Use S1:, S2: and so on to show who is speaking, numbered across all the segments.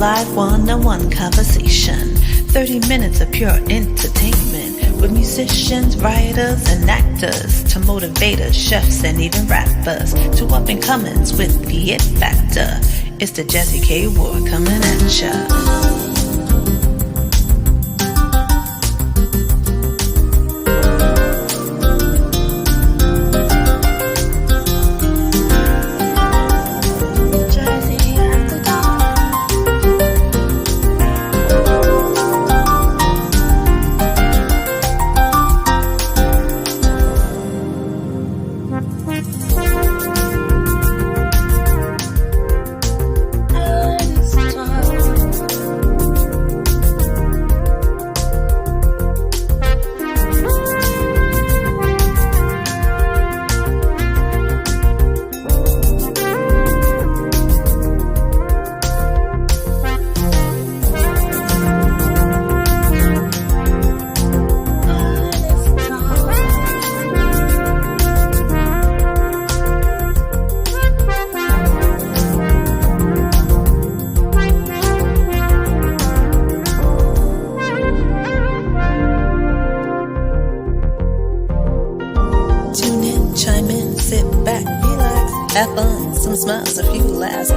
S1: live one-on-one conversation. 30 minutes of pure entertainment with musicians, writers, and actors to motivators, chefs, and even rappers to up-and-comers with the it factor. It's the Jazzie KWard coming at ya. Have fun, some smiles, a few laughs.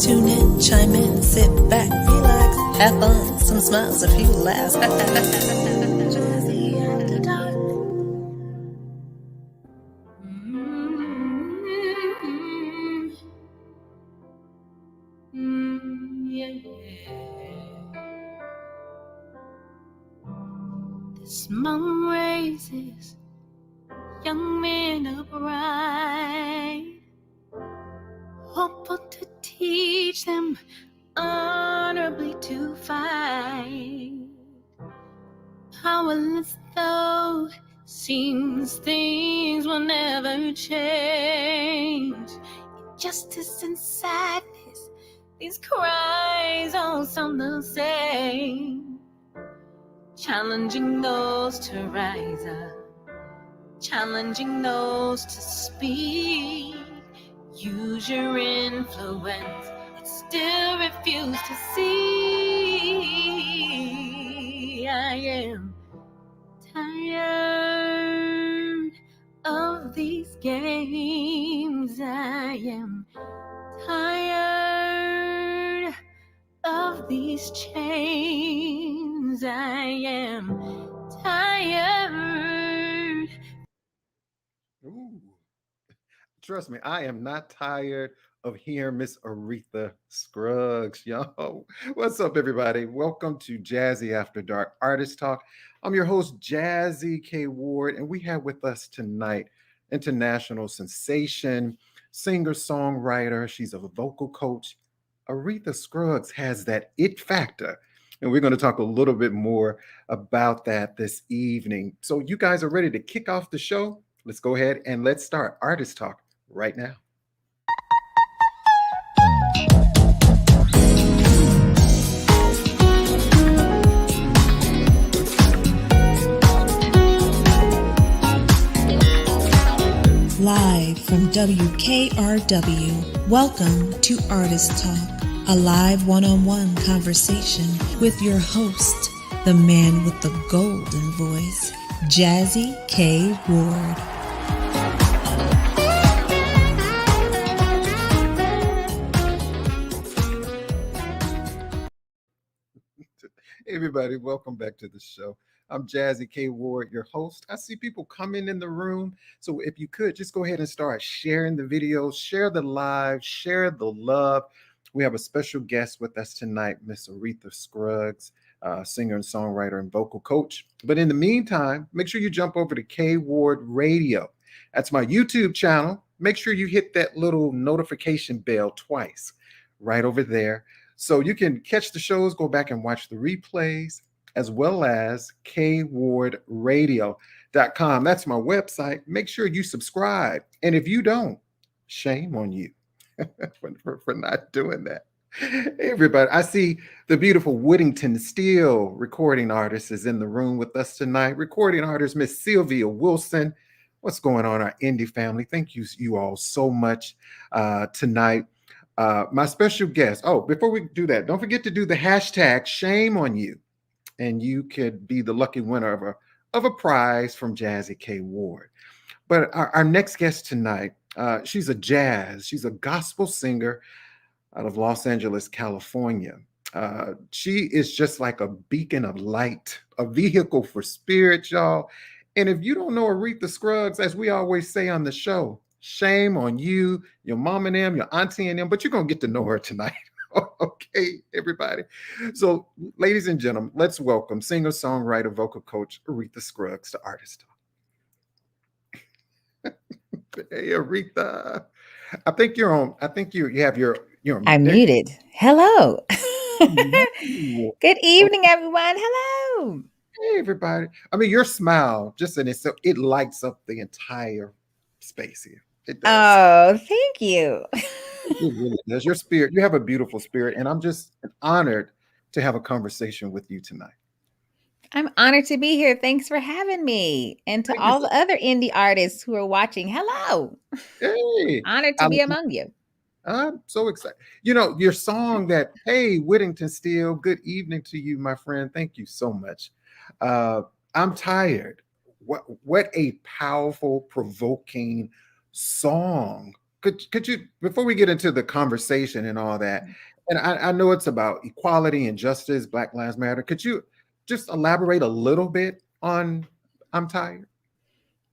S1: Tune in, chime in, sit back, relax. Have fun, some smiles, a few laughs. Jazzie after dark.
S2: This mountain raises young men upright, hopeful to teach them honorably to fight. Powerless though seems, things will never change. Injustice and sadness, these cries all sound the same. Challenging those to rise up, challenging those to speak. Use your influence, but still refuse to see. I am tired of these games. I am tired of these chains. I am tired.
S3: Ooh. Trust me, I am not tired of hearing Miss Aretha Scruggs. Yo, what's up, everybody? Welcome to Jazzie After Dark Artist Talk. I'm your host, Jazzie KWard, and we have with us tonight international sensation, singer-songwriter. She's a vocal coach. Aretha Scruggs has that it factor. And we're going to talk a little bit more about that this evening. So you guys are ready to kick off the show? Let's go ahead and let's start Artist Talk right now.
S1: Live from WKRW, welcome to Artist Talk, a live one-on-one conversation with your host, the man with the golden voice, Jazzie KWard.
S3: Hey everybody, welcome back to the show. I'm Jazzie KWard, your host. I see people coming in the room. So if you could, just go ahead and start sharing the videos, share the live, share the love. We have a special guest with us tonight, Miss Aretha Scruggs, singer and songwriter and vocal coach. But in the meantime, make sure you jump over to KWard Radio. That's my YouTube channel. Make sure you hit that little notification bell twice right over there, so you can catch the shows, go back and watch the replays, as well as KWardRadio.com. That's my website. Make sure you subscribe. And if you don't, shame on you for not doing that. Hey, everybody, I see the beautiful Whittington Steel recording artist is in the room with us tonight. Recording artist, Miss Sylvia Wilson. What's going on, our indie family? Thank you all so much tonight. My special guest. Oh, before we do that, don't forget to do the hashtag shame on you, and you could be the lucky winner of a prize from Jazzie KWard. But our next guest tonight, she's she's a gospel singer out of Los Angeles, California. She is just like a beacon of light, a vehicle for spirit, y'all. And if you don't know Aretha Scruggs, as we always say on the show, shame on you, your mom and them, your auntie and them, but you're going to get to know her tonight. Okay, everybody. So, ladies and gentlemen, let's welcome singer, songwriter, vocal coach Aretha Scruggs to Artist Talk. Hey, Aretha. I think you're on. I think you have your.
S4: I'm
S3: there
S4: muted. Hello.
S3: you
S4: Good
S3: go.
S4: evening, everyone. Hello.
S3: Hey, everybody. I mean, your smile just in itself, it lights up the entire space here. It does.
S4: Oh, thank you.
S3: It really does. Your spirit, you have a beautiful spirit, and I'm just honored to have a conversation with you tonight.
S4: I'm honored to be here. Thanks for having me. And to
S3: Thank you
S4: all
S3: so
S4: the other indie artists who are watching, hello.
S3: Hey,
S4: Honored
S3: I,
S4: to be among you.
S3: I'm so excited. You know, your song that, hey, Whittington Steele, good evening to you, my friend. Thank you so much. Uh, I'm tired. What a powerful, provoking song. Could you, before we get into the conversation and all that, and I know it's about equality and justice, Black Lives Matter. Could you just elaborate a little bit on I'm tired?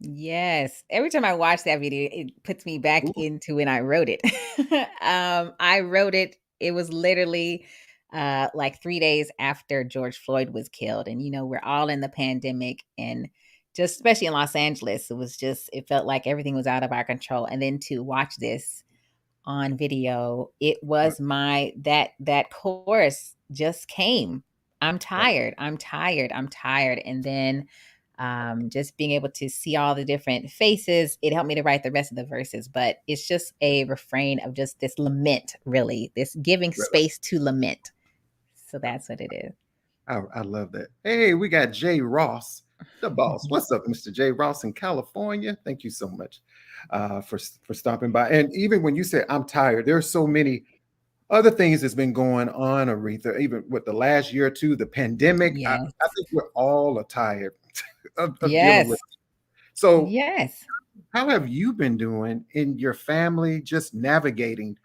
S4: Yes. Every time I watch that video, it puts me back
S3: Ooh,
S4: into when I wrote it. I wrote it, it was literally like 3 days after George Floyd was killed. And, we're all in the pandemic and just especially in Los Angeles, it felt like everything was out of our control. And then to watch this on video, it
S3: right,
S4: was that chorus just came. I'm
S3: right,
S4: tired. I'm tired. I'm tired. And then just being able to see all the different faces, it helped me to write the rest of the verses. But it's just a refrain of just this lament, really, this giving
S3: right.
S4: space to lament. So that's what it is.
S3: I love that. Hey, we got Jay Ross, the boss. What's up, Mr. Jay Ross in California? Thank you so much for stopping by. And even when you said I'm tired, there's so many other things that's been going on, Aretha. Even with the last year or two, the pandemic.
S4: Yes.
S3: I think we're all tired of dealing with.
S4: Yes.
S3: It. So,
S4: Yes.
S3: how have you been doing in your family, just navigating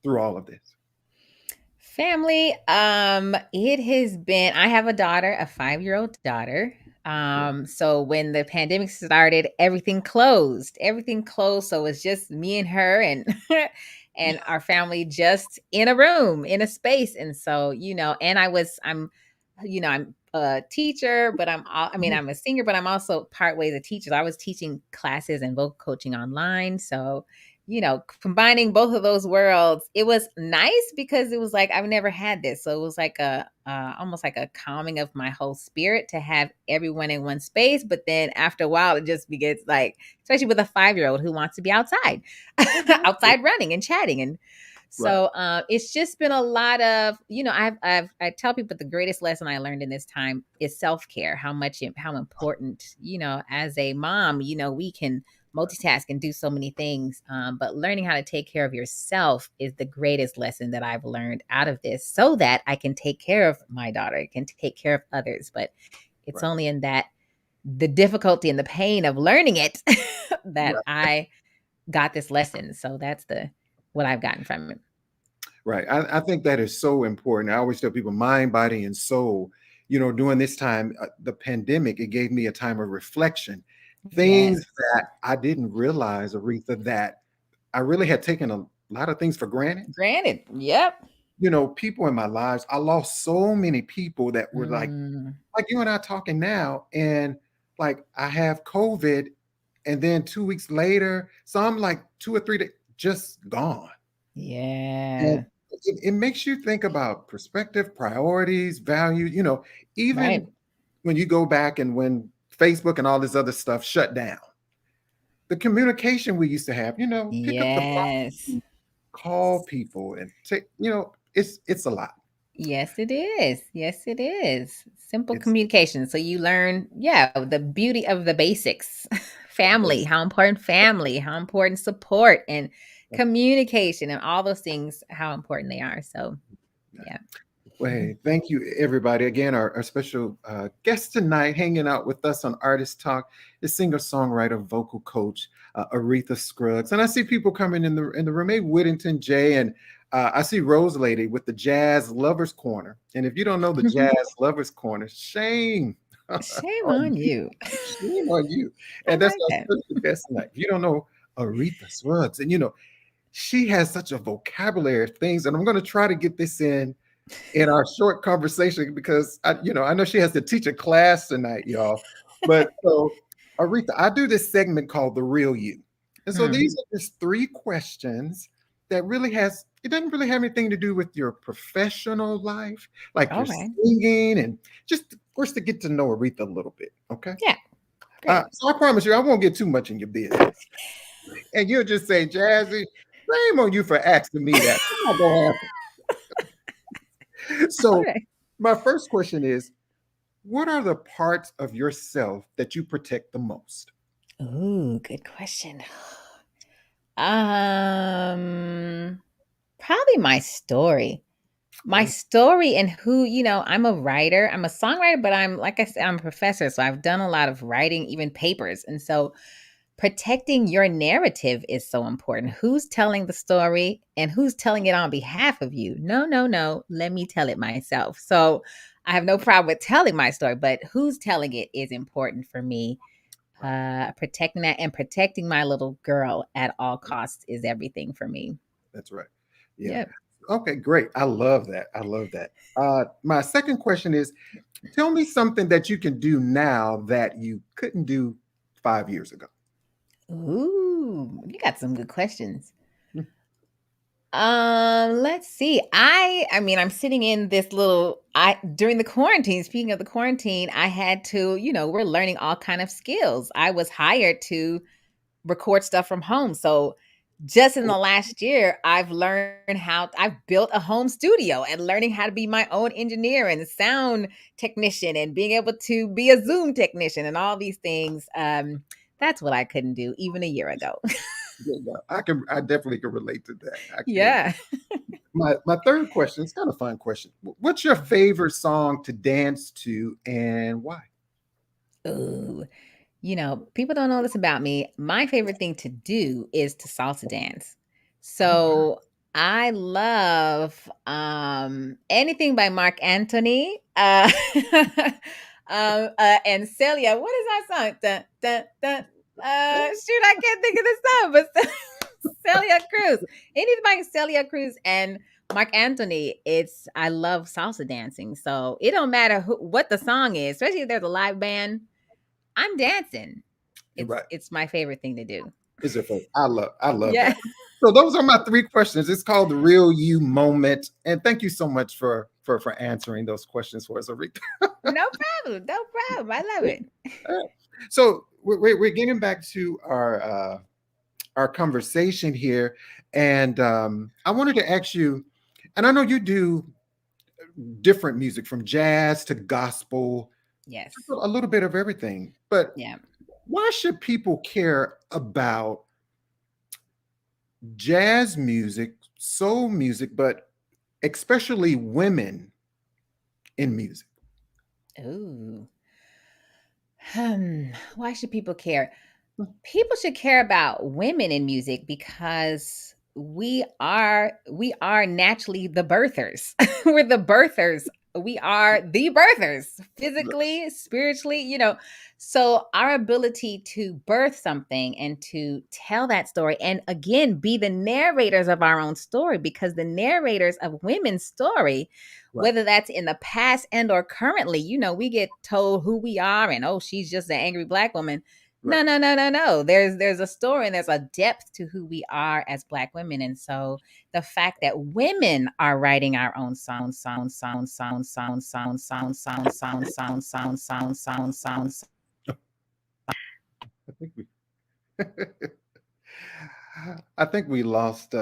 S3: through all of this?
S4: Family, it has been, I have a daughter, a 5-year-old daughter.
S3: Yeah.
S4: So when the pandemic started, everything closed. Everything closed. So it's just me and her and and our family just in a room, in a space. And so, and I'm a teacher, but I'm a singer, but I'm also part ways a teacher. I was teaching classes and vocal coaching online. So combining both of those worlds, it was nice because it was like I've never had this, so it was like a almost like a calming of my whole spirit to have everyone in one space. But then after a while, it just begins like, especially with a 5-year-old who wants to be outside, outside running and chatting, and
S3: Right.
S4: so it's just been a lot of I tell people the greatest lesson I learned in this time is self-care. How important as a mom, we can multitask and do so many things. But learning how to take care of yourself is the greatest lesson that I've learned out of this so that I can take care of my daughter, I can take care of others. But it's
S3: Right.
S4: only in the difficulty and the pain of learning it that
S3: Right.
S4: I got this lesson. So that's what I've gotten from it.
S3: Right. I think that is so important. I always tell people mind, body, and soul. During this time, the pandemic, it gave me a time of reflection.
S4: Yes.
S3: Things that I didn't realize, Aretha, that I really had taken a lot of things for granted.
S4: Granted. Yep.
S3: People in my lives, I lost so many people that were
S4: Mm,
S3: like you and I talking now, and like I have COVID, and then 2 weeks later, so I'm like 2 or 3 days just gone. And
S4: yeah.
S3: it makes you think about perspective, priorities, value, even
S4: Right.
S3: when you go back and when Facebook and all this other stuff shut down, the communication we used to have, pick up the
S4: Yes.
S3: phone, call people and take, it's a lot.
S4: Yes, it is. Yes, it is. Simple
S3: It's
S4: communication. So you learn, yeah, the beauty of the basics family, how important support and communication and all those things, how important they are. So, yeah.
S3: Well, hey, thank you, everybody. Again, our special guest tonight, hanging out with us on Artist Talk, is singer-songwriter, vocal coach, Aretha Scruggs. And I see people coming in the room. Hey, Whittington J, and I see Rose Lady with the Jazz Lovers Corner. And if you don't know the Jazz Lovers Corner, shame.
S4: Shame on you.
S3: Shame on you.
S4: I
S3: And that's
S4: like
S3: our
S4: that.
S3: special guest tonight. If you don't know Aretha Scruggs, and she has such a vocabulary of things, and I'm going to try to get this in our short conversation because I know she has to teach a class tonight, y'all. But so, Aretha, I do this segment called The Real You. And so these are just 3 questions that it doesn't really have anything to do with your professional life, like your
S4: Okay.
S3: singing, and just, of course, to get to know Aretha a little bit. Okay.
S4: Yeah. Great.
S3: So I promise you, I won't get too much in your business. And you'll just say, Jazzie, shame on you for asking me that. It's not gonna happen. So
S4: Okay.
S3: my first question is, what are the parts of yourself that you protect the most?
S4: Ooh, good question. Probably my story. My story and who, I'm a writer. I'm a songwriter, but like I said, I'm a professor. So I've done a lot of writing, even papers. And so protecting your narrative is so important. Who's telling the story and who's telling it on behalf of you? No, no, no. Let me tell it myself. So I have no problem with telling my story, but who's telling it is important for me. Protecting that and protecting my little girl at all costs is everything for me.
S3: That's right. Yeah.
S4: Yep.
S3: Okay, great. I love that. I love that. My second question is, tell me something that you can do now that you couldn't do 5 years ago.
S4: Ooh, you got some good questions.
S3: Hmm.
S4: Let's see. I mean, I'm sitting in this during the quarantine, speaking of the quarantine, I had to, we're learning all kind of skills. I was hired to record stuff from home. So just in the last year, I've built a home studio and learning how to be my own engineer and sound technician and being able to be a Zoom technician and all these things. That's what I couldn't do even a year ago.
S3: I definitely can relate to that. I can.
S4: Yeah.
S3: My third question, it's kind of a fun question. What's your favorite song to dance to and why?
S4: Ooh. People don't know this about me. My favorite thing to do is to salsa dance. So I love anything by Mark Anthony. And Celia. What is that song? Dun, dun, dun. Shoot, I can't think of the song, but Celia Cruz. Anything by Celia Cruz and Mark Anthony. I love salsa dancing. So it don't matter what the song is, especially if there's a live band. I'm dancing.
S3: Right.
S4: It's my favorite thing to do.
S3: Is it fun? I love
S4: Yeah.
S3: that. So those are my 3 questions. It's called The Real You Moment. And thank you so much for answering those questions for us, Aretha.
S4: No problem. No problem. I love it.
S3: So we're getting back to our conversation here. And I wanted to ask you, and I know you do different music from jazz to gospel,
S4: Yes.
S3: a little bit of everything. But
S4: Yeah.
S3: why should people care about jazz music, soul music, but especially women in music?
S4: Ooh. Why should people care? People should care about women in music because we are naturally the birthers. We're the birthers. We are the birthers, physically, spiritually, So our ability to birth something and to tell that story and again be the narrators of our own story, because the narrators of women's story,
S3: Right.
S4: whether that's in the past and or currently, we get told who we are and she's just an angry Black woman.
S3: Right.
S4: No. There's a story and there's a depth to who we are as Black women. And so the fact that women are writing our own sound.
S3: I think we I think we lost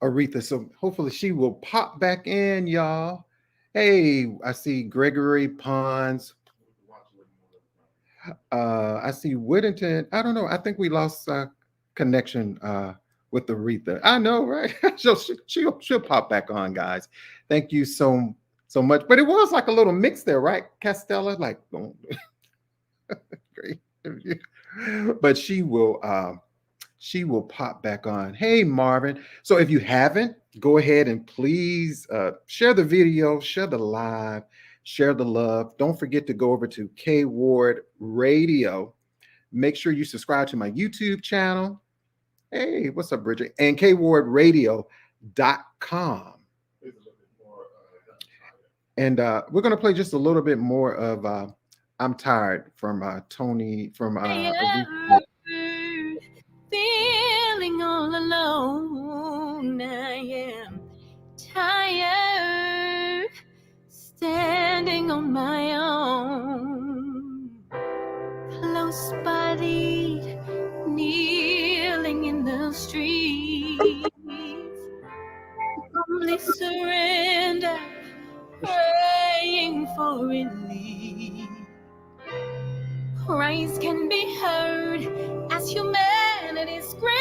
S3: Aretha. So hopefully she will pop back in, y'all. Hey, I see Gregory Pons. I see Whittington. I don't know. I think we lost connection with Aretha. I know, right? She'll pop back on, guys. Thank you so much. But it was like a little mix there, right, Castella? Like, oh, great. But she will pop back on. Hey, Marvin. So if you haven't, go ahead and please share the video, share the live, share the love. Don't forget to go over to KWard Radio. Make sure you subscribe to my YouTube channel. Hey, what's up, Bridget? And KWardRadio.com. And we're going to play just a little bit more of I'm Tired from Tony from
S2: Feeling all alone, I am tired, standing on my own, close bodied, kneeling in the streets, humbly surrender, praying for relief. Cries can be heard as humanity screams.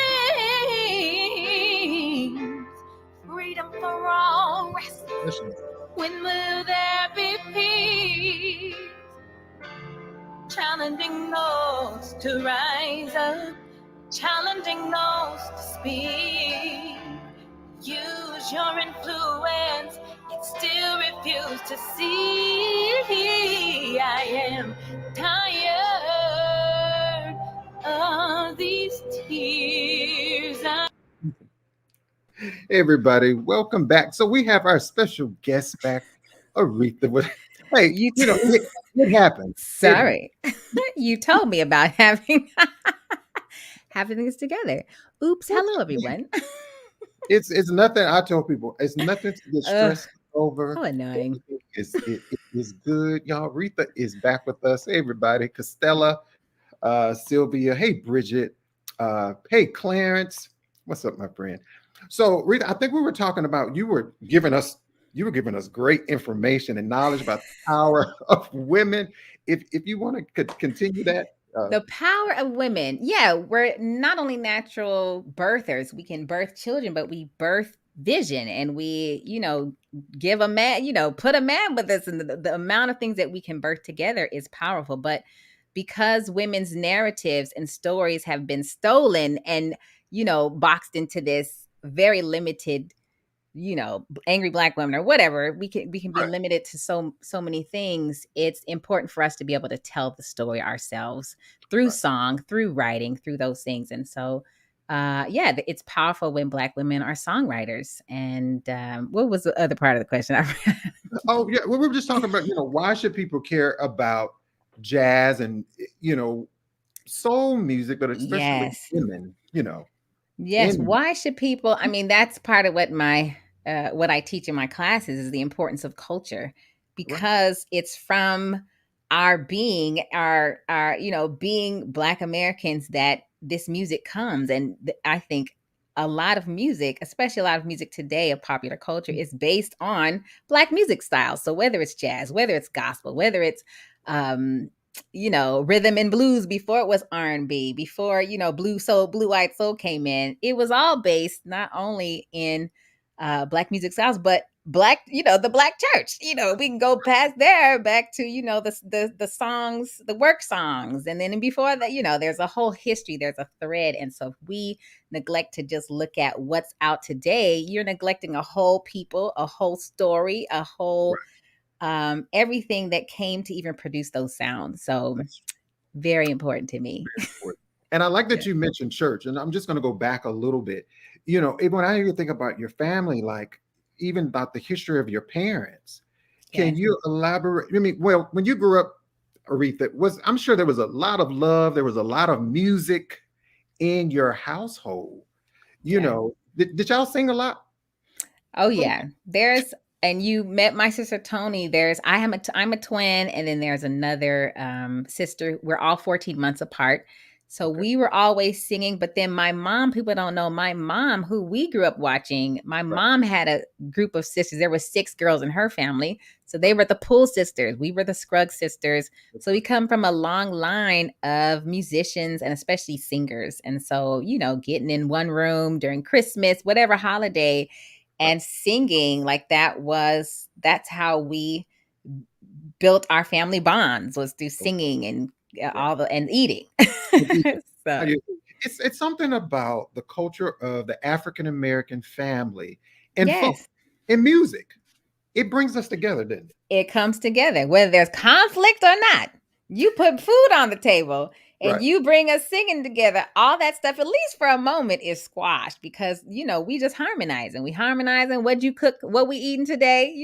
S2: Freedom for all, restless. When will there be peace? Challenging those to rise up, challenging those to speak. Use your influence, yet still refuse to see. I am tired of these tears.
S3: Hey, everybody, welcome back. So we have our special guest back, Aretha. Hey, it happened.
S4: Sorry. You told me about having things together. Oops. Hello, everyone.
S3: It's nothing. I tell people it's nothing to get stressed over.
S4: How annoying.
S3: It is good. Y'all, Aretha is back with us. Hey, everybody. Costella, Sylvia. Hey, Bridget. Hey, Clarence. What's up, my friend? So, Rita, I think we were talking about you were giving us great information and knowledge about the power of women. If you want to continue that.
S4: The power of women. Yeah, we're not only natural birthers, we can birth children, but we birth vision, and we, give a man, put a man with us, and the amount of things that we can birth together is powerful. But because women's narratives and stories have been stolen and, boxed into this very limited, angry Black women or whatever, we can be limited to so many things. It's important for us to be able to tell the story ourselves through song, through writing, through those things. And so, it's powerful when Black women are songwriters. And what was the other part of the question?
S3: Oh yeah, well, we were just talking about, why should people care about jazz and soul music, but especially women,
S4: Yes. Why should people? I mean, that's part of what what I teach in my classes is the importance of culture, because it's from our being, our being Black Americans that this music comes. And I think a lot of music, especially a lot of music today of popular culture, is based on Black music styles. So whether it's jazz, whether it's gospel, whether it's rhythm and blues before it was R&B, before, blue white soul came in, it was all based not only in Black music styles, but Black, the Black church. We can go past there back to, the songs, the work songs. And then before that, there's a whole history, there's a thread. And so if we neglect to just look at what's out today, you're neglecting a whole people, a whole story, a whole everything that came to even produce those sounds. So very important to me.
S3: And I like that you mentioned church. And I'm just going to go back a little bit. When I even think about your family, like even about the history of your parents, can you elaborate? I mean, well, when you grew up, Aretha, I'm sure there was a lot of love. There was a lot of music in your household. Did y'all sing a lot?
S4: Oh yeah. And you met my sister Tony. I'm a twin, and then there's another sister. We're all 14 months apart. So
S3: Okay.
S4: we were always singing, but then my mom, people don't know, my mom, who we grew up watching, my
S3: Right.
S4: mom had a group of sisters. There were 6 girls in her family. So they were the Pool sisters. We were the Scruggs sisters. So we come from a long line of musicians and especially singers. And so, getting in one room during Christmas, whatever holiday,
S3: Right.
S4: and singing like that's how we built our family bonds, was through singing and
S3: Right.
S4: and eating.
S3: I
S4: So
S3: do. It's something about the culture of the African American family and folk
S4: yes,
S3: and music. It brings us together, didn't it?
S4: it comes together, whether there's conflict or not. You put food on the table and
S3: Right.
S4: you bring us singing together. All that stuff, at least for a moment, is squashed because we just harmonizing. We harmonizing. What you cook? What we eating today?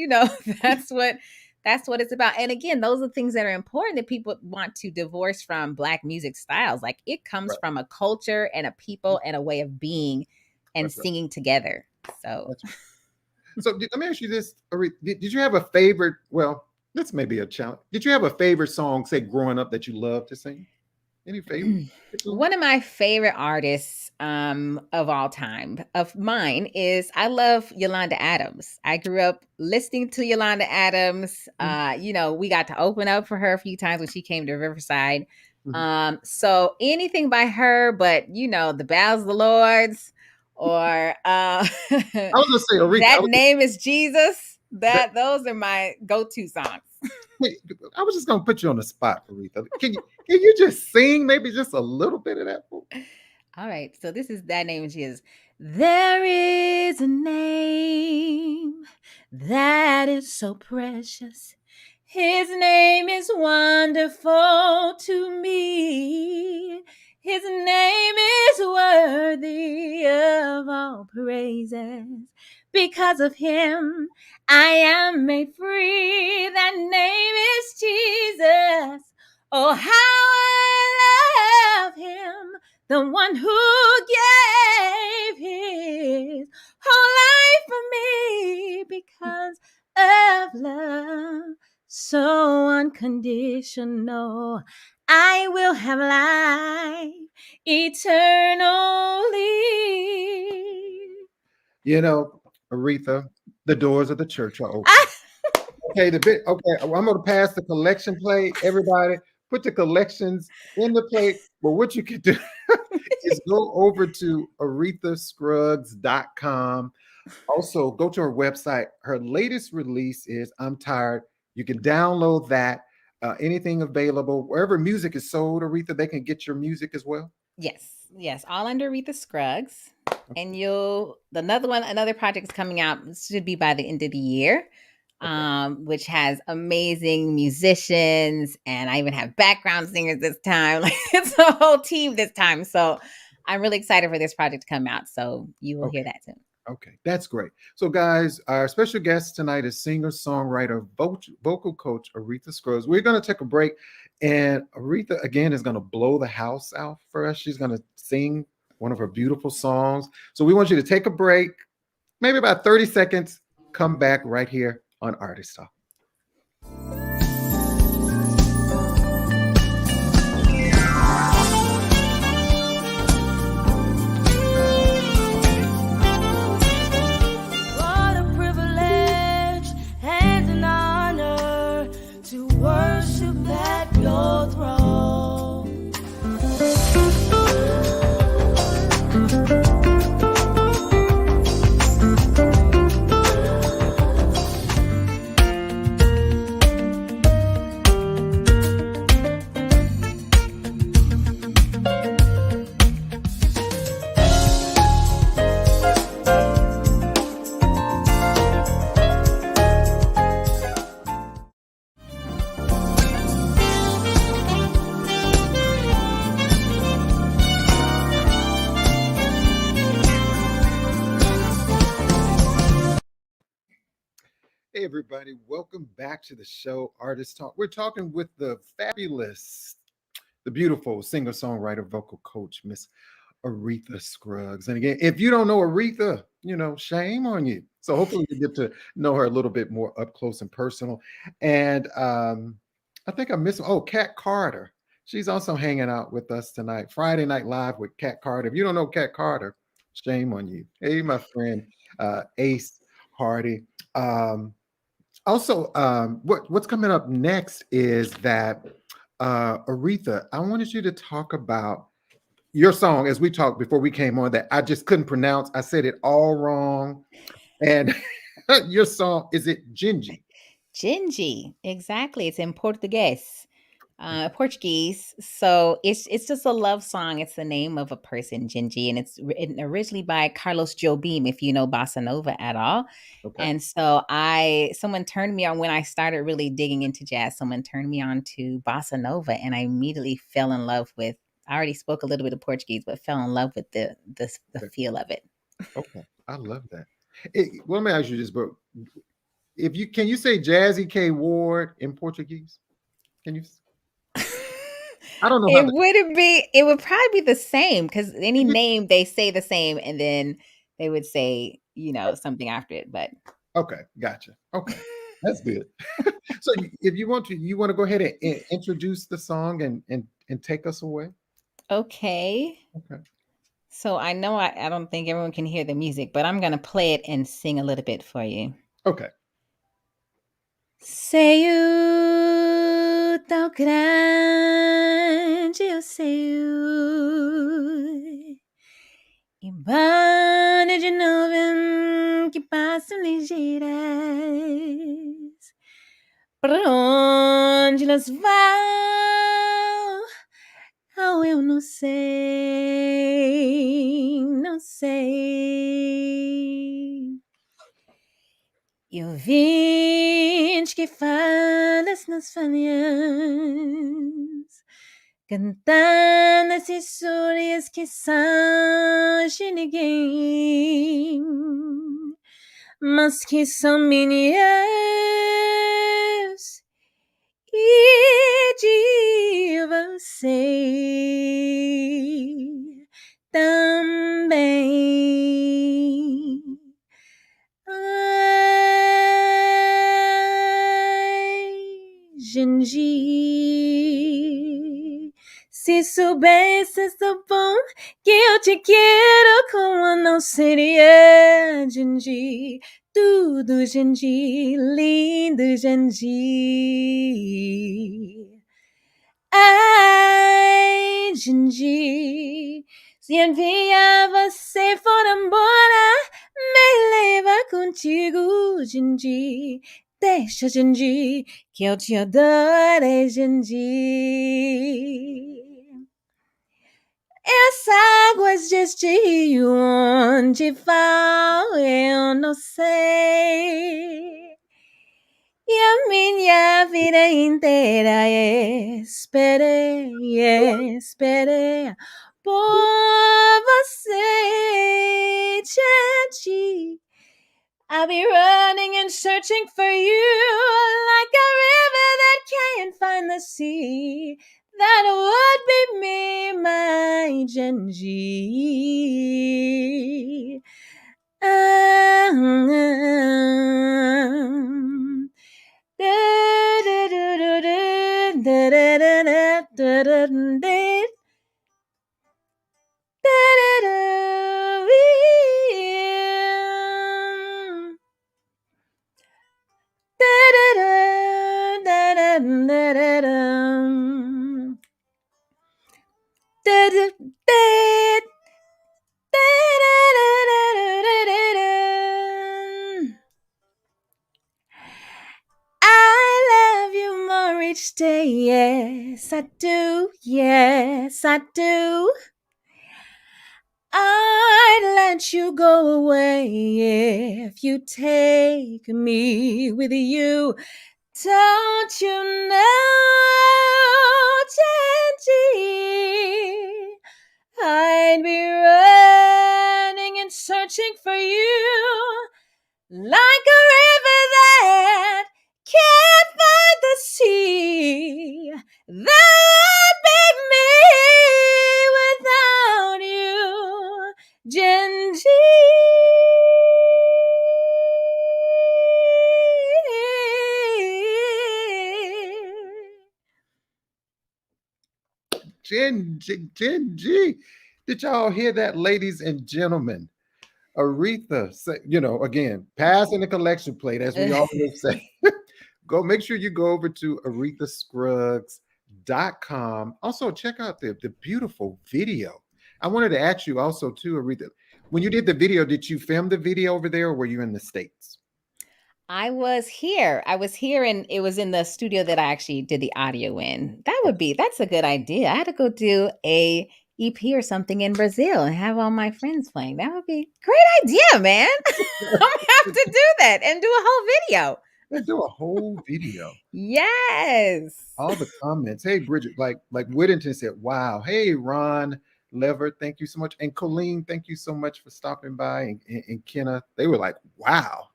S4: That's what it's about. And again, those are things that are important that people want to divorce from Black music styles. Like it comes
S3: Right.
S4: from a culture and a people and a way of being and
S3: That's right.
S4: singing together. So
S3: That's right. So let me ask you this: did you have a favorite? Well, this may be a challenge. Did you have a favorite song, say, growing up that you loved to sing? Any favorite?
S4: one of my favorite artists of all time of mine is, I love Yolanda Adams. I grew up listening to Yolanda Adams. We got to open up for her a few times when she came to Riverside.
S3: Mhm.
S4: So anything by her, but the Battles of the Lords, or
S3: I was gonna say Aretha.
S4: That Name Is Jesus.
S3: That,
S4: Those are my go-to songs.
S3: I was just gonna put you on the spot, Aretha. Can you just sing maybe just a little bit of that?
S4: All right, so this is That Name Is Jesus. There is a name that is so precious. His name is wonderful to me. His name is worthy of all praises. Because of him, I am made free. That name is Jesus. Oh, how I love him, the one who gave his whole life for me, because of love so unconditional. I will have life eternally.
S3: Aretha, the doors of the church are open. Okay, I'm gonna pass the collection plate. Everybody, put the collections in the plate. But what you can do is go over to arethascruggs.com. Also, go to her website. Her latest release is I'm Tired. You can download that. Anything available wherever music is sold, Aretha, they can get your music as well.
S4: Yes, all under ARETHA Scruggs. And another project is coming out, should be by the end of the year,
S3: Okay.
S4: which has amazing musicians, and I even have background singers this time. Like it's a whole team this time. So I'm really excited for this project to come out. So you will hear
S3: Okay.
S4: that soon.
S3: Okay, that's great. So, guys, our special guest tonight is singer, songwriter, vocal coach Aretha Scruggs. We're going to take a break, and Aretha again is going to blow the house out for us. She's going to sing one of her beautiful songs. So, we want you to take a break, maybe about 30 seconds. Come back right here on Artist Talk.
S2: What a privilege and an honor to worship at your throne.
S3: Hey, everybody, welcome back to the show, Artist Talk. We're talking with the fabulous, the beautiful singer, songwriter, vocal coach, Miss Aretha Scruggs. And again, if you don't know Aretha, shame on you. So hopefully you get to know her a little bit more up close and personal. And I think I missed, Kat Carter. She's also hanging out with us tonight, Friday Night Live with Kat Carter. If you don't know Kat Carter, shame on you. Hey, my friend Ace Hardy. Um, what's coming up next is that Aretha, I wanted you to talk about your song as we talked before we came on that I just couldn't pronounce. I said it all wrong. And your song, is it Gingy?
S4: Gingy, exactly. It's in Portuguese. Portuguese. So it's just a love song. It's the name of a person, Gingy, and it's written originally by Carlos Jobim, if you know bossa nova at all.
S3: Okay.
S4: And so someone turned me on when I started really digging into jazz. Someone turned me on to bossa nova, and I immediately fell in love with. I already spoke a little bit of Portuguese, but fell in love with the feel of it.
S3: Okay. I love that. Well, let me ask you this, but if you can you say Jazzie KWard in Portuguese? Can you? I don't know how
S4: It
S3: to.
S4: wouldn't be, it would probably be the same because any
S3: Can you
S4: name they say the same and then they would say, something after it. But
S3: okay, gotcha. Okay, that's good. So if you want to go ahead and introduce the song and take us away.
S4: okay.
S3: Okay.
S4: So I know I don't think everyone can hear the music, but I'm gonna play it and sing a little bit for you.
S3: Okay.
S4: Sei tão grande, eu sei. E banda de nuvem que passam ligeiras. Pra onde elas vão? Oh, eu não sei, não sei. E ouvintes que falas nas folhas, cantando as histórias que são de ninguém, mas que são minhas e de você também. Ai, Genji, se soubesses do bom que eu te quero, como não seria, Genji? Tudo, Genji, lindo, Genji. Ai, Genji, se envia você for embora, me leva contigo, Genji. Deixa, Genji, que eu te adore, Genji. As águas deste rio onde vão, eu não sei. E a minha vida inteira esperei por você, Tchê. I'll be running and searching for you like a river that can't find the sea. That would be me, my Genji. I love you more each day, yes I do, yes I do. I'd let you go away if you take me with you. Don't you know, Genji? I'd be running and searching for you like a river that can't find the sea. That would be me without you, Genji.
S3: Gen G. Did y'all hear that, ladies and gentlemen? Aretha, again, passing the collection plate, as we always say. Go make sure you go over to ARETHASCRUGGS.com. Also, check out the beautiful video. I wanted to ask you also, too, Aretha, when you did the video, did you film the video over there or were you in the States?
S4: I was here. I was here, and it was in the studio that I actually did the audio in. That's a good idea. I had to go do a EP or something in Brazil and have all my friends playing. That would be a great idea, man. I'm gonna have to do that and do a whole video.
S3: They do a whole video.
S4: Yes.
S3: All the comments. Hey, Bridget, like Whittington said, wow. Hey, Ron Lever, thank you so much. And Colleen, thank you so much for stopping by. And Kenna, they were like, wow.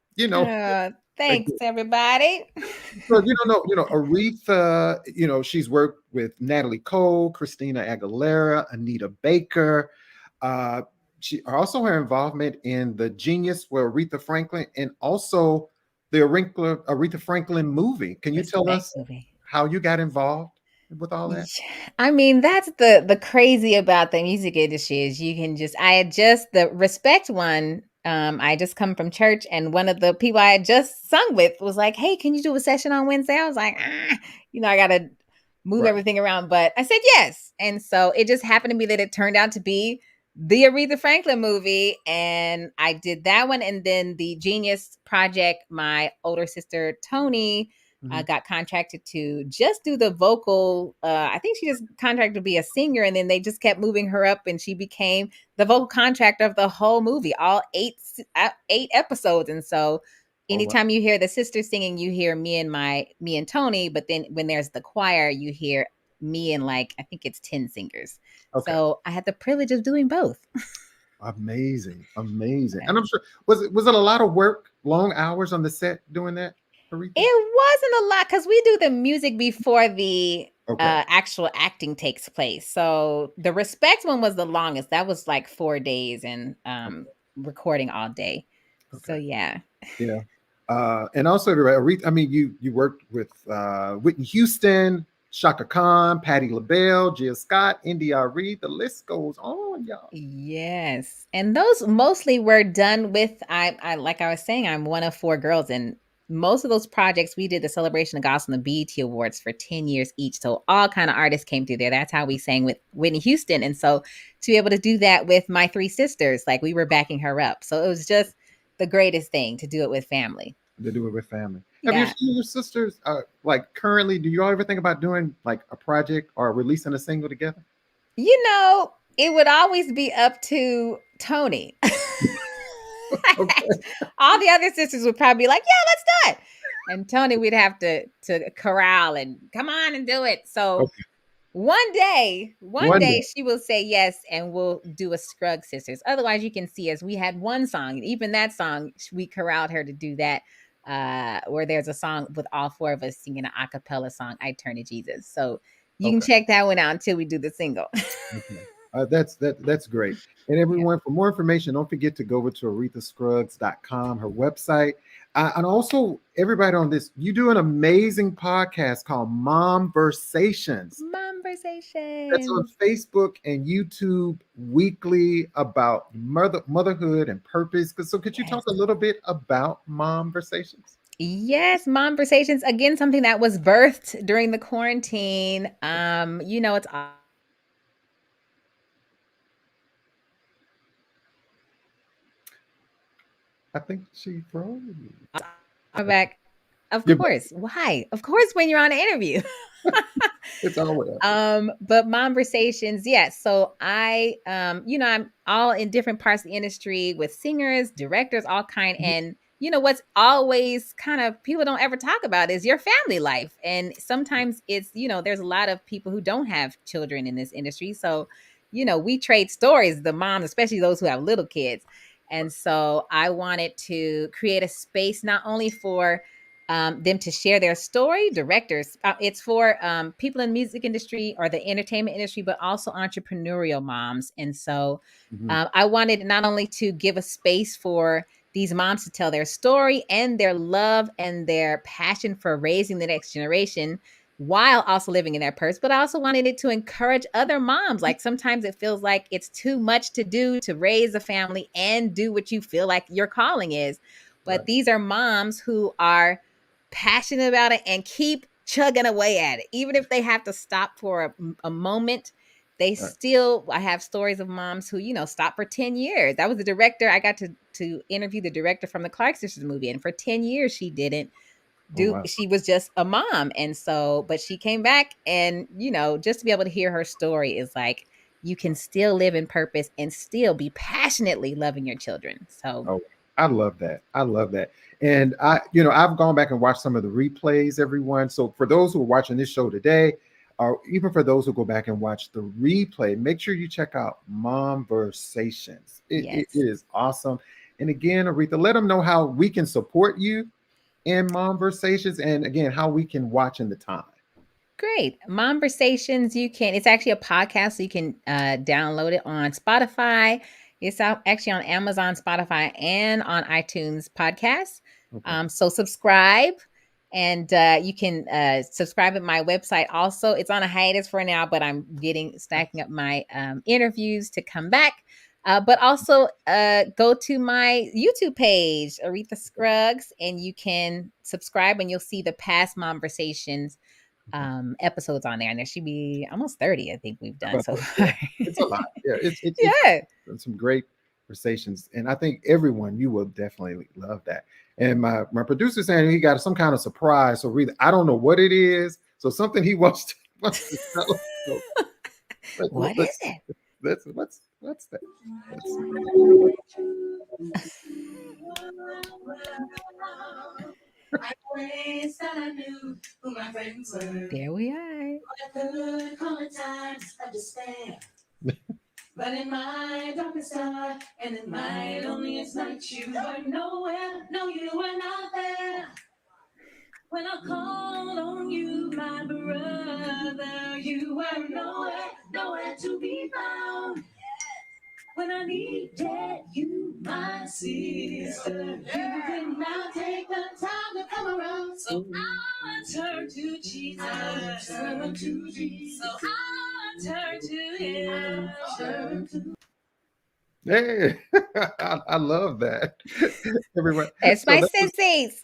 S4: Thanks, everybody.
S3: So Aretha, she's worked with Natalie Cole, Christina Aguilera, Anita Baker. She also her involvement in the Genius with Aretha Franklin and also the Aretha Franklin movie. Can you tell us how you got involved with all that?
S4: I mean, that's the crazy about the music industry is I had just the Respect one. I just come from church, and one of the people I had just sung with was like, "Hey, can you do a session on Wednesday?" I was like, I gotta move everything around, but I said yes, and so it just happened to be that it turned out to be the Aretha Franklin movie, and I did that one, and then the Genius project. My older sister Tony got contracted to just do the vocal. I think she just contracted to be a singer, and then they just kept moving her up, and she became the vocal contractor of the whole movie, all eight episodes. And so, anytime you hear the sisters singing, you hear me and Tony. But then when there's the choir, you hear me and I think it's 10 singers. Okay. So I had the privilege of doing both.
S3: Amazing. And I'm sure was it a lot of work, long hours on the set doing that?
S4: It wasn't a lot because we do the music before the actual acting takes place. So the Respect one was the longest. That was like 4 days and recording all day. Okay. So yeah.
S3: And also, Aretha, I mean, you worked with Whitney Houston, Shaka Khan, Patti LaBelle, Jill Scott, India Reed. The list goes on, y'all.
S4: Yes, and those mostly were done with I like I was saying, I'm one of 4 girls, and most of those projects we did the Celebration of Gospel and the BET Awards for 10 years each. So all kind of artists came through there. That's how we sang with Whitney Houston. And so to be able to do that with my 3 sisters, like we were backing her up. So it was just the greatest thing to do it with family.
S3: Have you seen your sisters currently? Do you all ever think about doing like a project or releasing a single together?
S4: It would always be up to Tony. All the other sisters would probably be like, yeah, let's do it. And Tony, we'd have to corral and come on and do it. So one day she will say yes, and we'll do a Scruggs Sisters. Otherwise, you can see us. We had one song, even that song, we corralled her to do that, where there's a song with all 4 of us singing an a cappella song, I Turn to Jesus. So you can check that one out until we do the single.
S3: That's great. And everyone, for more information, don't forget to go over to ARETHASCRUGGS.com, her website. And also, everybody on this, you do an amazing podcast called Momversations. That's on Facebook and YouTube weekly about motherhood and purpose. So could you talk a little bit about Momversations?
S4: Yes, Momversations. Again, something that was birthed during the quarantine. It's
S3: I think she froze.
S4: I'm back. Of course. Why? Of course, when you're on an interview.
S3: It's always.
S4: But Momversations, yes. So I, I'm all in different parts of the industry with singers, directors, all kind. And what's always kind of people don't ever talk about is your family life. And sometimes it's, there's a lot of people who don't have children in this industry. So, we trade stories, the moms, especially those who have little kids. And so I wanted to create a space not only for them to share their story, directors. It's for people in the music industry or the entertainment industry, but also entrepreneurial moms. And so I wanted not only to give a space for these moms to tell their story and their love and their passion for raising the next generation, while also living in that purpose. But I also wanted it to encourage other moms. Like sometimes it feels like it's too much to do to raise a family and do what you feel like your calling is. But
S3: Right.
S4: these are moms who are passionate about it and keep chugging away at it. Even if they have to stop for a moment, they
S3: Right.
S4: still, I have stories of moms who, stopped for 10 years. That was the director. I got to interview the director from the Clark Sisters movie. And for 10 years, she didn't
S3: Oh wow.
S4: she was just a mom. And so, but she came back and, just to be able to hear her story is like, you can still live in purpose and still be passionately loving your children. So,
S3: Oh, I love that. I love that. And I've gone back and watched some of the replays, everyone. So for those who are watching this show today, or even for those who go back and watch the replay, make sure you check out Momversations. It
S4: yes.
S3: is awesome. And again, Aretha, let them know how we can support you in Momversations, and again, how we can watch in the time.
S4: Great. Momversations, it's actually a podcast, so you can download it on Spotify. It's out actually on Amazon, Spotify, and on iTunes podcasts.
S3: Okay.
S4: So subscribe, and you can subscribe at my website also. It's on a hiatus for now, but I'm stacking up my interviews to come back. But also go to my YouTube page, ARETHA Scruggs, and you can subscribe and you'll see the past Momversations episodes on there, and there should be almost 30, I think we've done
S3: About
S4: so
S3: that, yeah.
S4: far.
S3: It's a lot. Yeah, it's
S4: Yeah.
S3: some great conversations, and I think everyone, you will definitely love that. And my producer saying he got some kind of surprise. So Rita, I don't know what it is. So something he wants to tell us. So
S4: What is
S3: let's
S4: it?
S3: what's that? Let's see.
S2: I wish that I knew who my friends were.
S4: There we are.
S2: I could call it times of despair. But in my darkest hour and in my loneliest night, you were nowhere. No, you were not there. When I called on you, my brother, you were nowhere to be found. When I needed you, my sister, you did not take the time to come around. So I turned to Jesus. So I turned to him.
S3: Hey, I love that. Everyone.
S4: That's
S3: So
S4: my
S3: that
S4: sensates.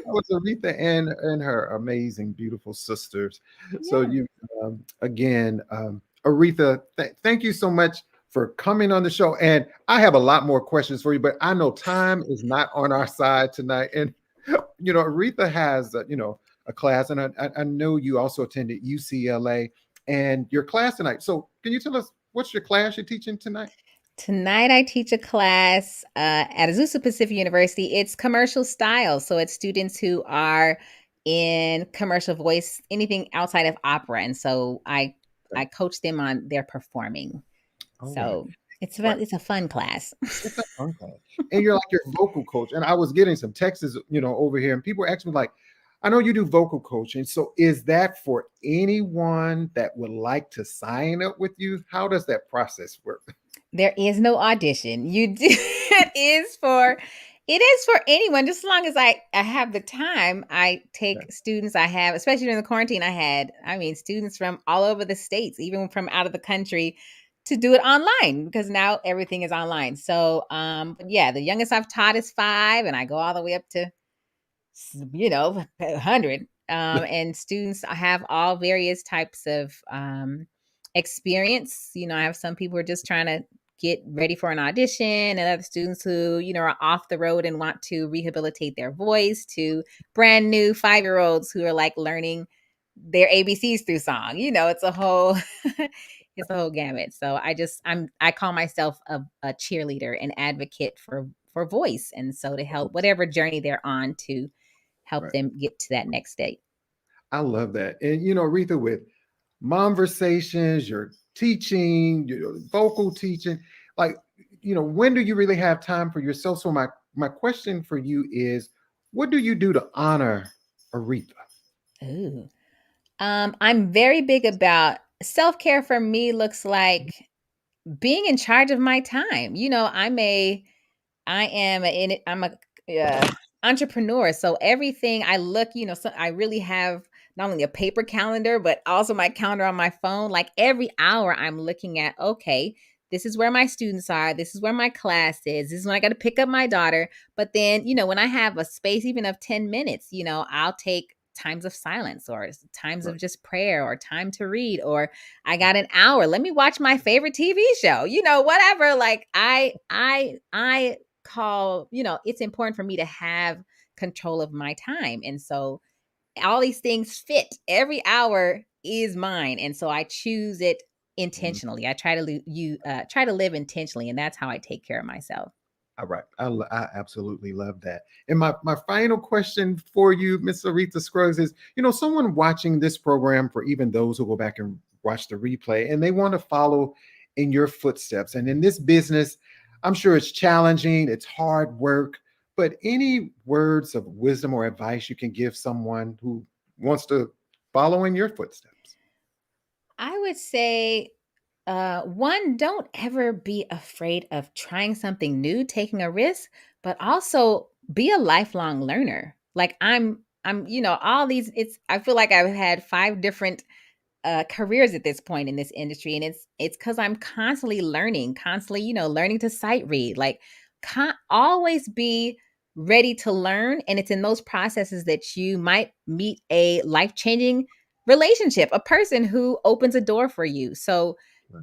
S3: was Aretha and her amazing, beautiful sisters. So
S4: Yeah.
S3: you again, Aretha, thank you so much for coming on the show. And I have a lot more questions for you, but I know time is not on our side tonight. And Aretha has a class, and I know you also attended UCLA and your class tonight. So can you tell us what's your class you're teaching tonight?
S4: Tonight, I teach a class at Azusa Pacific University. It's commercial style. So it's students who are in commercial voice, anything outside of opera. And so I coach them on their performing.
S3: All right.
S4: So
S3: Right.
S4: it's a fun class.
S3: It's a fun class. And you're like your vocal coach. And I was getting some texts, over here, and people were asking me, like, I know you do vocal coaching. So is that for anyone that would like to sign up with you? How does that process work?
S4: There is no audition. You do it is for anyone, just as long as I have the time. I
S3: Okay.
S4: take students. I have, especially during the quarantine, students from all over the states, even from out of the country, to do it online because now everything is online. So but yeah, the youngest I've taught is 5, and I go all the way up to 100. And students have all various types of experience. I have some people who are just trying to get ready for an audition, and other students who, are off the road and want to rehabilitate their voice, to brand new 5-year-olds who are like learning their ABCs through song. It's a whole it's a whole gamut. So I call myself a cheerleader, an advocate for voice. And so to help whatever journey they're on, to help
S3: Right.
S4: them get to that next state.
S3: I love that. And Aretha, with Momversations, you're teaching, vocal teaching, like, when do you really have time for yourself? So my question for you is, what do you do to honor Aretha?
S4: Ooh. I'm very big about self-care. For me, looks like being in charge of my time. I'm a entrepreneur. So everything I look, so I really have not only a paper calendar, but also my calendar on my phone. Like every hour I'm looking at, okay, this is where my students are. This is where my class is. This is when I got to pick up my daughter. But then, when I have a space, even of 10 minutes, I'll take times of silence or times of just prayer or time to read, or I got an hour. Let me watch my favorite TV show, whatever. Like I call, it's important for me to have control of my time. And so all these things fit. Every hour is mine. And so I choose it intentionally. I try to live intentionally, and that's how I take care of myself.
S3: All right. I absolutely love that. And my final question for you, Miss Aretha Scruggs, is, someone watching this program, for even those who go back and watch the replay, and they want to follow in your footsteps. And in this business, I'm sure it's challenging, it's hard work, but any words of wisdom or advice you can give someone who wants to follow in your footsteps?
S4: I would say, one, don't ever be afraid of trying something new, taking a risk, but also be a lifelong learner. Like all these, I feel like I've had 5 different careers at this point in this industry, and it's because I'm constantly learning, learning to sight read. Like, always be ready to learn, and it's in those processes that you might meet a life-changing relationship, a person who opens a door for you. So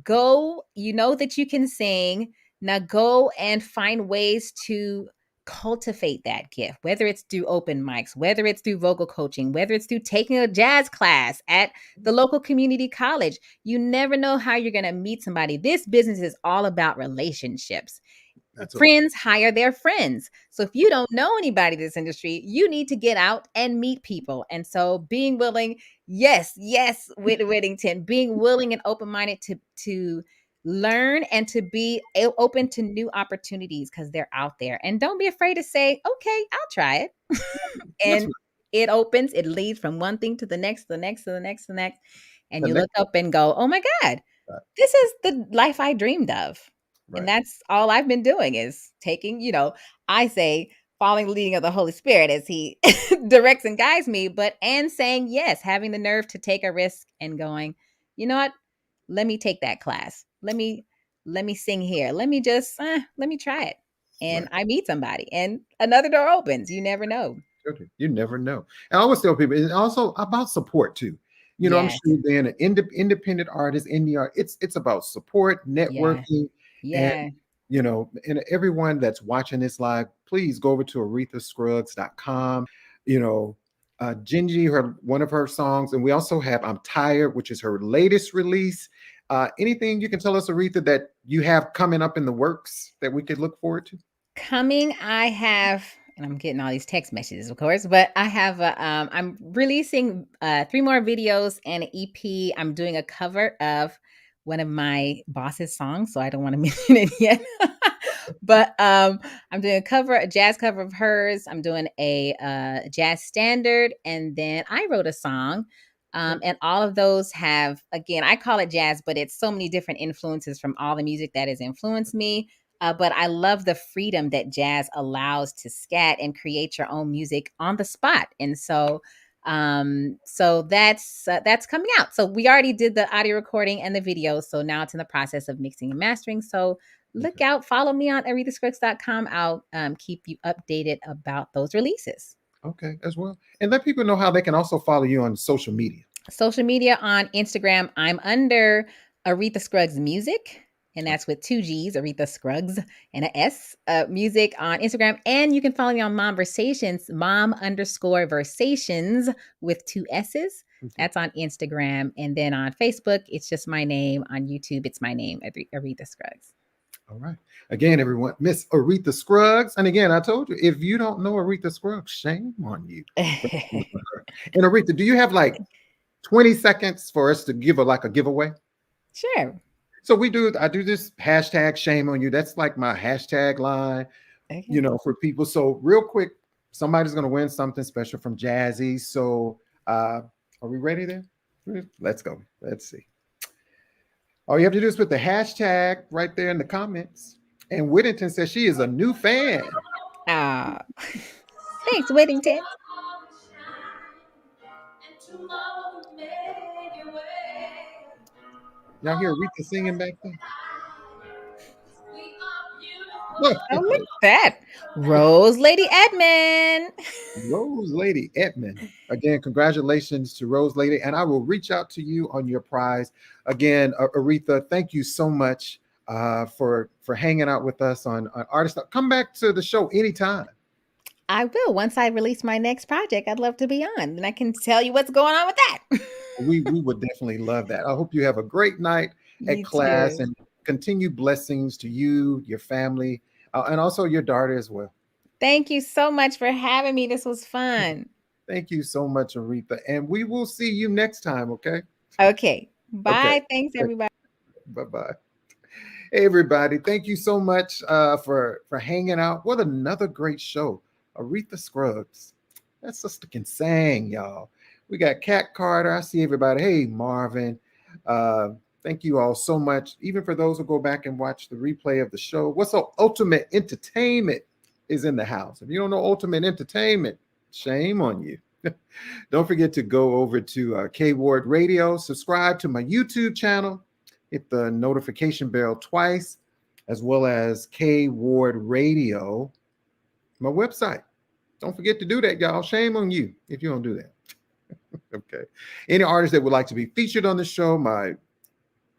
S4: go, that you can sing. Now go and find ways to cultivate that gift, whether it's through open mics, whether it's through vocal coaching, whether it's through taking a jazz class at the local community college. You never know how you're going to meet somebody. This business is all about relationships. Friends hire their friends. So if you don't know anybody in this industry, you need to get out and meet people. And so being willing, yes, Whittington, being willing and open-minded to learn and to be open to new opportunities, because they're out there. And don't be afraid to say, okay, I'll try it. And it leads from one thing to the next, the next, to the next, the next. And you look up and go, oh my God, this is the life I dreamed of. Right. And that's all I've been doing, is taking, I say, following the leading of the Holy Spirit as he directs and guides me, and saying yes, having the nerve to take a risk and going, you know what? Let me take that class. Let me sing here. Let me try it. And I meet somebody and another door opens. You never know.
S3: You never know. I always tell people, it's also about support too. Yes. I'm sure being an independent artist in the art, it's about support, networking. Yeah. And everyone that's watching this live, please go over to arethascruggs.com. Gingy, one of her songs, and we also have I'm Tired, which is her latest release. Anything you can tell us, Aretha, that you have coming up in the works that we could look forward to?
S4: I have, and I'm getting all these text messages, of course, but I have I'm releasing 3 more videos and an EP. I'm doing a cover of one of my boss's songs, so I don't want to mention it yet. But I'm doing a jazz cover of hers. I'm doing a jazz standard, and then I wrote a song. And all of those have, again, I call it jazz, but it's so many different influences from all the music that has influenced me. But I love the freedom that jazz allows to scat and create your own music on the spot. And so that's coming out. So we already did the audio recording and the video. So now it's in the process of mixing and mastering. So look out, follow me on ARETHASCRUGGS.com. I'll keep you updated about those releases.
S3: Okay, as well. And let people know how they can also follow you on social media.
S4: Social media on Instagram, I'm under Aretha Scruggs Music. And that's with 2 G's, Aretha Scruggs, and an S, music on Instagram. And you can follow me on Momversations, Mom_Versations with 2 S's. Okay. That's on Instagram. And then on Facebook, it's just my name. On YouTube, it's my name, Aretha Scruggs.
S3: All right. Again, everyone, Miss Aretha Scruggs. And again, I told you, if you don't know Aretha Scruggs, shame on you. And Aretha, do you have like 20 seconds for us to give a giveaway?
S4: Sure.
S3: So I do this hashtag shame on you. That's like my hashtag line, okay, for people. So real quick, somebody's going to win something special from Jazzie. So are we ready there? Let's go. Let's see. All you have to do is put the hashtag right there in the comments. And Whittington says she is a new fan.
S4: Thanks, Whittington.
S2: tomorrow made your way.
S3: Y'all hear Aretha singing back there?
S2: We are beautiful.
S3: Look,
S4: Oh, look at that. Rose Lady Edmond.
S3: Rose Lady Edmond. Again, congratulations to Rose Lady. And I will reach out to you on your prize. Again, Aretha, thank you so much for hanging out with us on Artist. Come back to the show anytime.
S4: I will. Once I release my next project, I'd love to be on. And I can tell you what's going on with that.
S3: We would definitely love that. I hope you have a great night at
S4: You
S3: class
S4: too.
S3: and continued blessings to you, your family, and also your daughter as well.
S4: Thank you so much for having me. This was fun.
S3: Thank you so much, Aretha. And we will see you next time, okay?
S4: Okay. Bye.
S3: Okay.
S4: Thanks, everybody.
S3: Bye-bye. Hey, everybody. Thank you so much for hanging out. What another great show. Aretha Scruggs. That sister can sing, y'all. We got Kat Carter. I see everybody. Hey, Marvin. Thank you all so much. Even for those who go back and watch the replay of the show. What's up? Ultimate Entertainment is in the house. If you don't know Ultimate Entertainment, shame on you. Don't forget to go over to KWard Radio. Subscribe to my YouTube channel. Hit the notification bell twice, as well as KWard Radio, my website. Don't forget to do that, y'all. Shame on you if you don't do that. Okay. Any artists that would like to be featured on the show,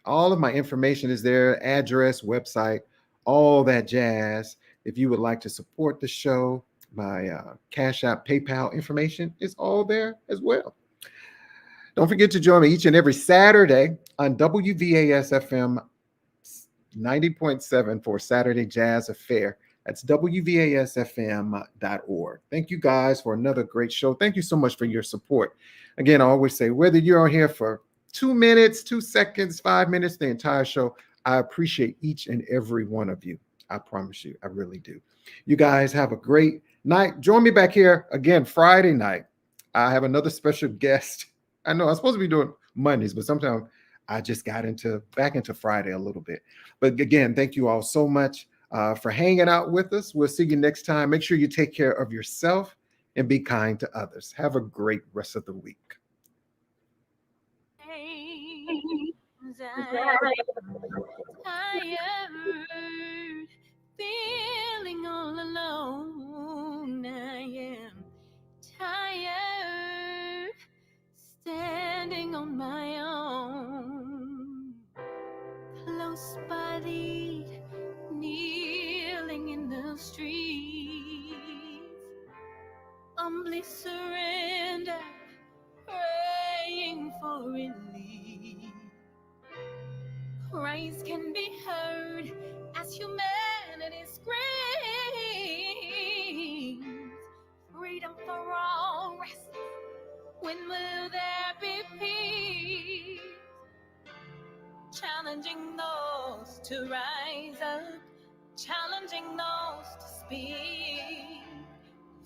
S3: all of my information is there, address, website, all that jazz. If you would like to support the show, my Cash App, PayPal information is all there as well. Don't forget to join me each and every Saturday on WVAS FM 90.7 for Saturday Jazz Affair. That's WVASFM.org. Thank you guys for another great show. Thank you so much for your support. Again, I always say, whether you're on here for 2 minutes, 2 seconds, 5 minutes, the entire show, I appreciate each and every one of you. I promise you, I really do. You guys have a great night. Join me back here again Friday night. I have another special guest. I know I'm supposed to be doing Mondays, but sometimes I just got back into Friday a little bit. But again, thank you all so much for hanging out with us. We'll see you next time. Make sure you take care of yourself and be kind to others. Have a great rest of the week.
S2: Tired, feeling all alone. I am tired, standing on my own. Close bodied, kneeling in the streets, humbly surrender, praying for relief. Cries can be heard as humanity screams. Freedom for all restless. When will there be peace? Challenging those to rise up, challenging those to speak.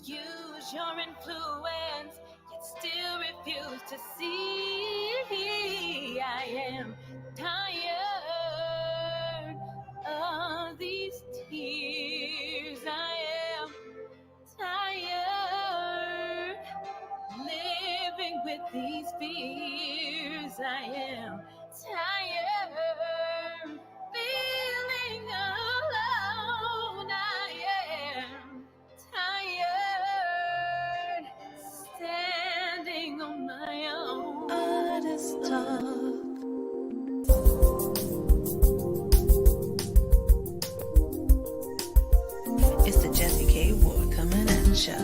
S2: Use your influence, yet still refuse to see. I am tired of these tears. I am tired living with these fears. I am tired feeling alone. I am tired standing on my own.
S1: Artist talk. It's the Jazzie KWard coming at ya.